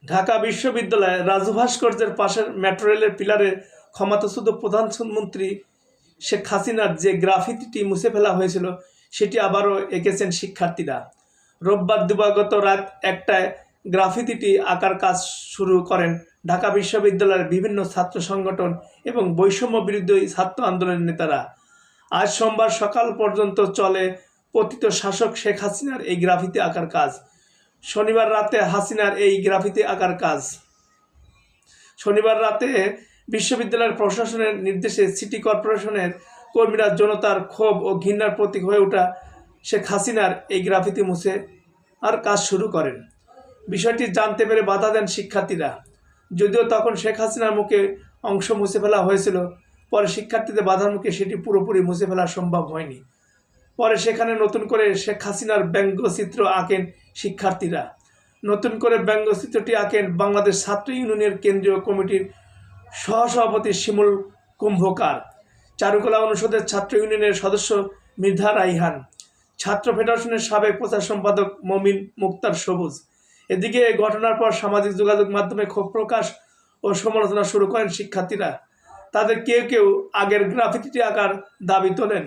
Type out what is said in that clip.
ঢাকা বিশ্ববিদ্যালয়ে রাজু ভাস্কর্যের পাশের মেট্রো রেলের পিলারে ক্ষমতাচ্যুত প্রধানমন্ত্রী শেখ হাসিনার যে গ্রাফিতিটি মুছে ফেলা হয়েছিল সেটি আবারও এঁকেছেন শিক্ষার্থীরা। রোববার দিবাগত রাত 1টায় গ্রাফিতিটি আঁকার কাজ শুরু করেন ঢাকা বিশ্ববিদ্যালয়ের বিভিন্ন ছাত্র সংগঠন এবং বৈষম্য বিরোধী ছাত্র আন্দোলনের নেতারা। আজ সোমবার সকাল পর্যন্ত চলে পতিত শাসক শেখ হাসিনার এই গ্রাফিতি আঁকার কাজ। শনিবার রাতে বিশ্ববিদ্যালয়ের প্রশাসনের নির্দেশে সিটি কর্পোরেশনের কর্মীরা জনতার ক্ষোভ ও ঘৃণার প্রতীক হয়ে ওঠা শেখ হাসিনার এই গ্রাফিতি মুছে আর কাজ শুরু করেন। বিষয়টি জানতে পেরে বাধা দেন শিক্ষার্থীরা। যদিও তখন শেখ হাসিনার মুখে অংশ মুছে ফেলা হয়েছিল, পরে শিক্ষার্থীদের বাধার মুখে সেটি পুরোপুরি মুছে ফেলা সম্ভব হয়নি। পরে সেখানে নতুন করে শেখ হাসিনার ব্যঙ্গচিত্র আঁকেন শিক্ষার্থীরা। নতুন করে ব্যঙ্গচিত্রটি আঁকেন বাংলাদেশ ছাত্র ইউনিয়নের কেন্দ্রীয় কমিটির সহসভাপতি শিমুল কুম্ভকার, চারুকলা অনুষদের ছাত্র ইউনিয়নের সদস্য মৃধা রাইহান, ছাত্র ফেডারেশনের সাবেক প্রচার সম্পাদক মমিন মুক্তার সবুজ। এদিকে এই ঘটনার পর সামাজিক যোগাযোগ মাধ্যমে ক্ষোভ প্রকাশ ও সমালোচনা শুরু করেন শিক্ষার্থীরা। তাদের কেউ কেউ আগের গ্রাফিতিটি আঁকার দাবি তোলেন।